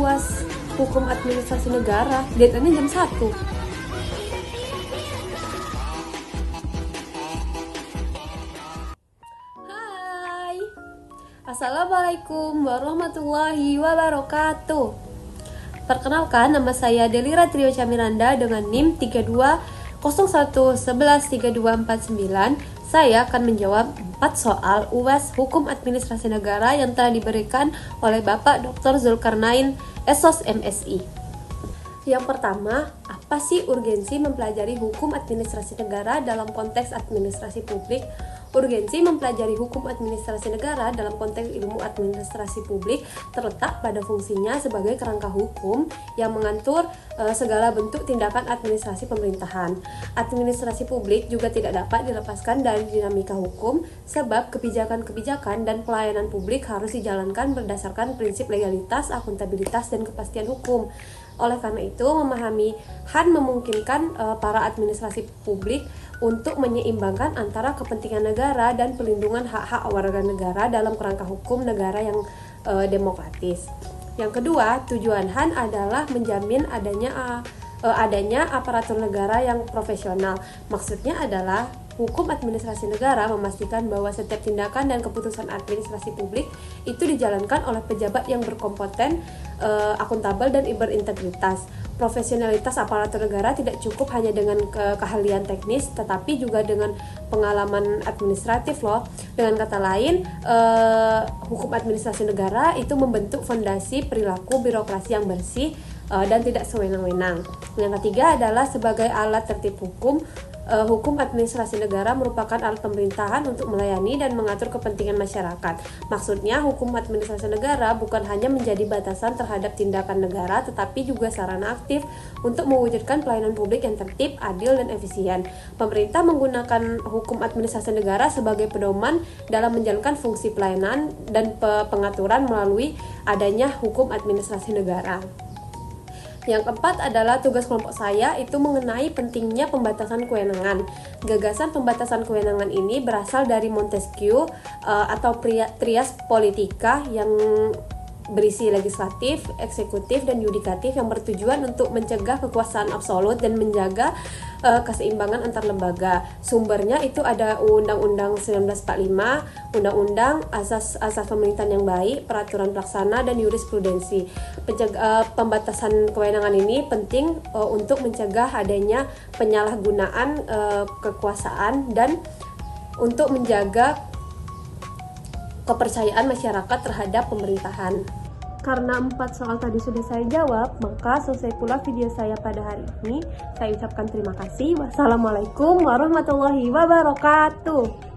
UAS Hukum Administrasi Negara. Deadline-nya jam 1. Hai, Assalamualaikum warahmatullahi wabarakatuh. Perkenalkan, nama saya Delira Trio Camiranda dengan NIM 3201113249. Saya akan menjawab 4 soal UAS Hukum Administrasi Negara yang telah diberikan oleh Bapak Dr. Zulkarnain, Esos MSI. Yang pertama, apa sih urgensi mempelajari hukum administrasi negara dalam konteks administrasi publik? Urgensi mempelajari hukum administrasi negara dalam konteks ilmu administrasi publik terletak pada fungsinya sebagai kerangka hukum yang mengatur segala bentuk tindakan administrasi pemerintahan. Administrasi publik juga tidak dapat dilepaskan dari dinamika hukum, sebab kebijakan-kebijakan dan pelayanan publik harus dijalankan berdasarkan prinsip legalitas, akuntabilitas, dan kepastian hukum. Oleh karena itu, memahami HAN memungkinkan para administrasi publik untuk menyeimbangkan antara kepentingan negara dan pelindungan hak-hak warga negara dalam kerangka hukum negara yang demokratis. Yang kedua, tujuan HAN adalah menjamin adanya aparatur negara yang profesional. Maksudnya adalah hukum administrasi negara memastikan bahwa setiap tindakan dan keputusan administrasi publik itu dijalankan oleh pejabat yang berkompeten, akuntabel, dan berintegritas. Profesionalitas aparatur negara tidak cukup hanya dengan keahlian teknis, tetapi juga dengan pengalaman administratif loh. Dengan kata lain, hukum administrasi negara itu membentuk fondasi perilaku birokrasi yang bersih dan tidak sewenang-wenang. Yang ketiga adalah sebagai alat tertib hukum. Hukum administrasi negara merupakan alat pemerintahan untuk melayani dan mengatur kepentingan masyarakat. Maksudnya, hukum administrasi negara bukan hanya menjadi batasan terhadap tindakan negara, tetapi juga sarana aktif untuk mewujudkan pelayanan publik yang tertib, adil, dan efisien. Pemerintah menggunakan hukum administrasi negara sebagai pedoman dalam menjalankan fungsi pelayanan dan pengaturan melalui adanya hukum administrasi negara. Yang keempat adalah tugas kelompok saya itu mengenai pentingnya pembatasan kewenangan. Gagasan pembatasan kewenangan ini berasal dari Montesquieu atau trias politika yang berisi legislatif, eksekutif, dan yudikatif yang bertujuan untuk mencegah kekuasaan absolut dan menjaga keseimbangan antar lembaga. Sumbernya itu ada Undang-Undang 1945, Undang-Undang Asas Pemerintahan yang Baik, Peraturan Pelaksana, dan Jurisprudensi. Pembatasan kewenangan ini penting untuk mencegah adanya penyalahgunaan kekuasaan dan untuk menjaga kepercayaan masyarakat terhadap pemerintahan. Karena 4 soal tadi sudah saya jawab, maka selesai pula video saya pada hari ini. Saya ucapkan terima kasih. Wassalamualaikum warahmatullahi wabarakatuh.